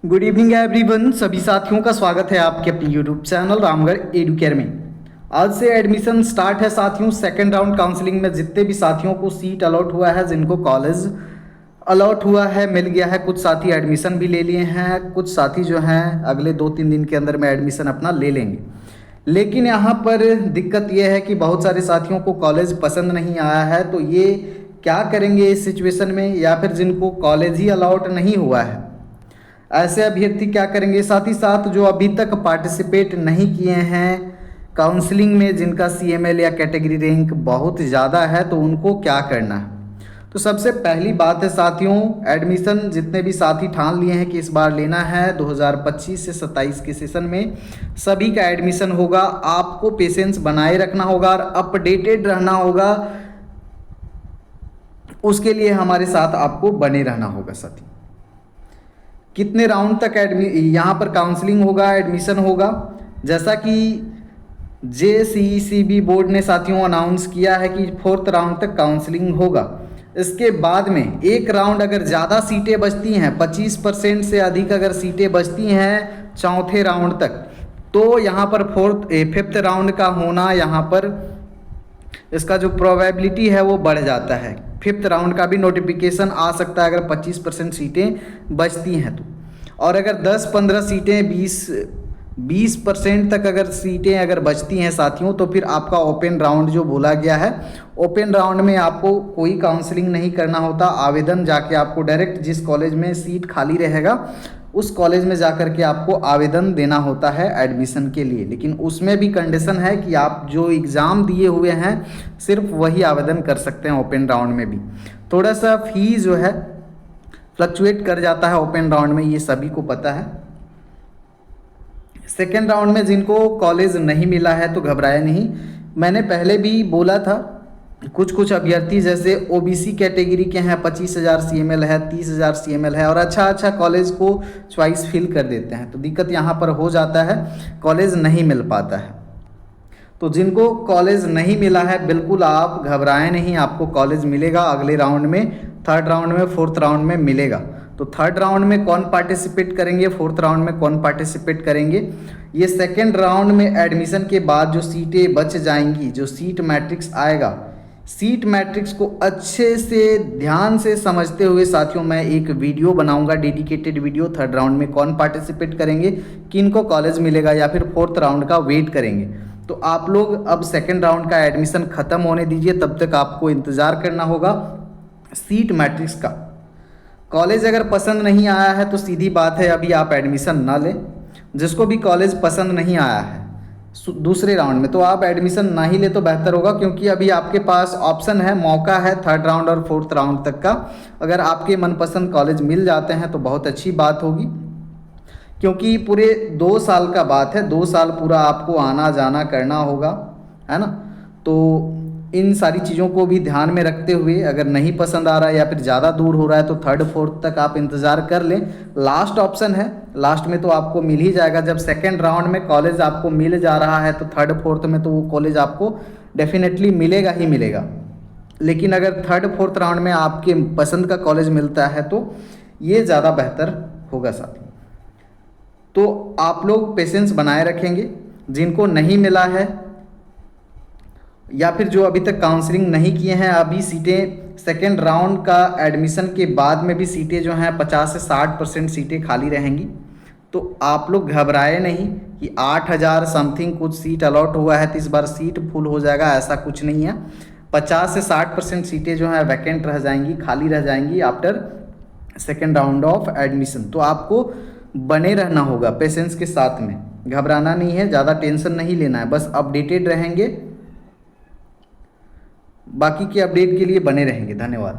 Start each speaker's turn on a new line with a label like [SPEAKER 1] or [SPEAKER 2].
[SPEAKER 1] Good evening everyone. सभी साथियों का स्वागत है आपके अपने यूट्यूब चैनल रामगढ़ एडुकेयर में। आज से एडमिशन स्टार्ट है साथियों। सेकंड राउंड काउंसलिंग में जितने भी साथियों को सीट अलॉट हुआ है, जिनको कॉलेज अलॉट हुआ है, मिल गया है, कुछ साथी एडमिशन भी ले लिए हैं, कुछ साथी जो हैं अगले 2-3 दिन के अंदर में एडमिशन अपना ले लेंगे। लेकिन यहाँ पर दिक्कत ये है कि बहुत सारे साथियों को कॉलेज पसंद नहीं आया है, तो ये क्या करेंगे इस सिचुएशन में, या फिर जिनको कॉलेज ही अलॉट नहीं हुआ है ऐसे अभ्यर्थी क्या करेंगे। साथ ही साथ जो अभी तक पार्टिसिपेट नहीं किए हैं काउंसलिंग में, जिनका CML या कैटेगरी रैंक बहुत ज़्यादा है, तो उनको क्या करना है। तो सबसे पहली बात है साथियों, एडमिशन जितने भी साथी ठान लिए हैं कि इस बार लेना है 2025 से 27 के सेशन में, सभी का एडमिशन होगा। आपको पेशेंस बनाए रखना होगा और अपडेटेड रहना होगा। उसके लिए हमारे साथ आपको बने रहना होगा साथी। कितने राउंड तक यहाँ पर काउंसलिंग होगा, एडमिशन होगा, जैसा कि JCECB बोर्ड ने साथियों अनाउंस किया है कि 4th राउंड तक काउंसलिंग होगा। इसके बाद में एक राउंड अगर ज़्यादा सीटें बचती हैं, 25% से अधिक अगर सीटें बचती हैं 4थे राउंड तक, तो यहाँ पर 5th राउंड का होना, यहाँ पर इसका जो प्रोबेबिलिटी है वो बढ़ जाता है। 5th राउंड का भी नोटिफिकेशन आ सकता है अगर 25% सीटें बचती हैं तो। और अगर 10-15 सीटें 20% तक अगर सीटें अगर बचती हैं साथियों, तो फिर आपका ओपन राउंड जो बोला गया है, ओपन राउंड में आपको कोई काउंसलिंग नहीं करना होता। आवेदन जाके आपको डायरेक्ट जिस कॉलेज में सीट खाली रहेगा उस कॉलेज में जाकर के आपको आवेदन देना होता है एडमिशन के लिए। लेकिन उसमें भी कंडीशन है कि आप जो एग्ज़ाम दिए हुए हैं सिर्फ वही आवेदन कर सकते हैं। ओपन राउंड में भी थोड़ा सा फी जो है फ्लक्चुएट कर जाता है ओपन राउंड में, ये सभी को पता है। सेकेंड राउंड में जिनको कॉलेज नहीं मिला है तो घबराए नहीं। मैंने पहले भी बोला था, कुछ अभ्यर्थी जैसे OBC कैटेगरी के हैं, 25,000 CML है, 30,000 CML है, और अच्छा कॉलेज को चॉइस फिल कर देते हैं, तो दिक्कत यहाँ पर हो जाता है, कॉलेज नहीं मिल पाता है। तो जिनको कॉलेज नहीं मिला है बिल्कुल आप घबराएं नहीं, आपको कॉलेज मिलेगा अगले राउंड में, 3rd राउंड में, 4th राउंड में मिलेगा। तो 3rd राउंड में कौन पार्टिसिपेट करेंगे, 4th राउंड में कौन पार्टिसिपेट करेंगे, ये 2nd राउंड में एडमिशन के बाद जो सीटें बच जाएंगी, जो सीट मैट्रिक्स आएगा, सीट मैट्रिक्स को अच्छे से ध्यान से समझते हुए साथियों मैं एक वीडियो बनाऊंगा, डेडिकेटेड वीडियो। 3rd राउंड में कौन पार्टिसिपेट करेंगे, किनको कॉलेज मिलेगा, या फिर 4th राउंड का वेट करेंगे। तो आप लोग अब 2nd राउंड का एडमिशन ख़त्म होने दीजिए, तब तक आपको इंतज़ार करना होगा सीट मैट्रिक्स का। कॉलेज अगर पसंद नहीं आया है तो सीधी बात है अभी आप एडमिशन ना लें। जिसको भी कॉलेज पसंद नहीं आया है दूसरे राउंड में, तो आप एडमिशन ना ही ले तो बेहतर होगा, क्योंकि अभी आपके पास ऑप्शन है, मौका है 3rd राउंड और 4th राउंड तक का। अगर आपके मनपसंद कॉलेज मिल जाते हैं तो बहुत अच्छी बात होगी, क्योंकि पूरे 2 साल का बात है, 2 साल पूरा आपको आना जाना करना होगा, है ना। तो इन सारी चीज़ों को भी ध्यान में रखते हुए अगर नहीं पसंद आ रहा है या फिर ज़्यादा दूर हो रहा है तो 3rd 4th तक आप इंतज़ार कर लें। लास्ट ऑप्शन है, लास्ट में तो आपको मिल ही जाएगा। जब 2nd राउंड में कॉलेज आपको मिल जा रहा है तो 3rd 4th में तो वो कॉलेज आपको डेफिनेटली मिलेगा ही मिलेगा। लेकिन अगर 3rd 4th राउंड में आपके पसंद का कॉलेज मिलता है तो ये ज़्यादा बेहतर होगा साथी। तो आप लोग पेशेंस बनाए रखेंगे। जिनको नहीं मिला है या फिर जो अभी तक काउंसलिंग नहीं किए हैं, अभी सीटें 2nd राउंड का एडमिशन के बाद में भी सीटें जो हैं 50 से 60% सीटें खाली रहेंगी। तो आप लोग घबराए नहीं कि 8,000 समथिंग कुछ सीट अलॉट हुआ है तो इस बार सीट फुल हो जाएगा, ऐसा कुछ नहीं है। 50 से 60% सीटें जो हैं वैकेंट रह जाएंगी, खाली रह जाएंगी after 2nd round of admission. तो आपको बने रहना होगा पेशेंस के साथ में, घबराना नहीं है, ज़्यादा टेंशन नहीं लेना है, बस अपडेटेड रहेंगे। बाकी के अपडेट के लिए बने रहेंगे। धन्यवाद।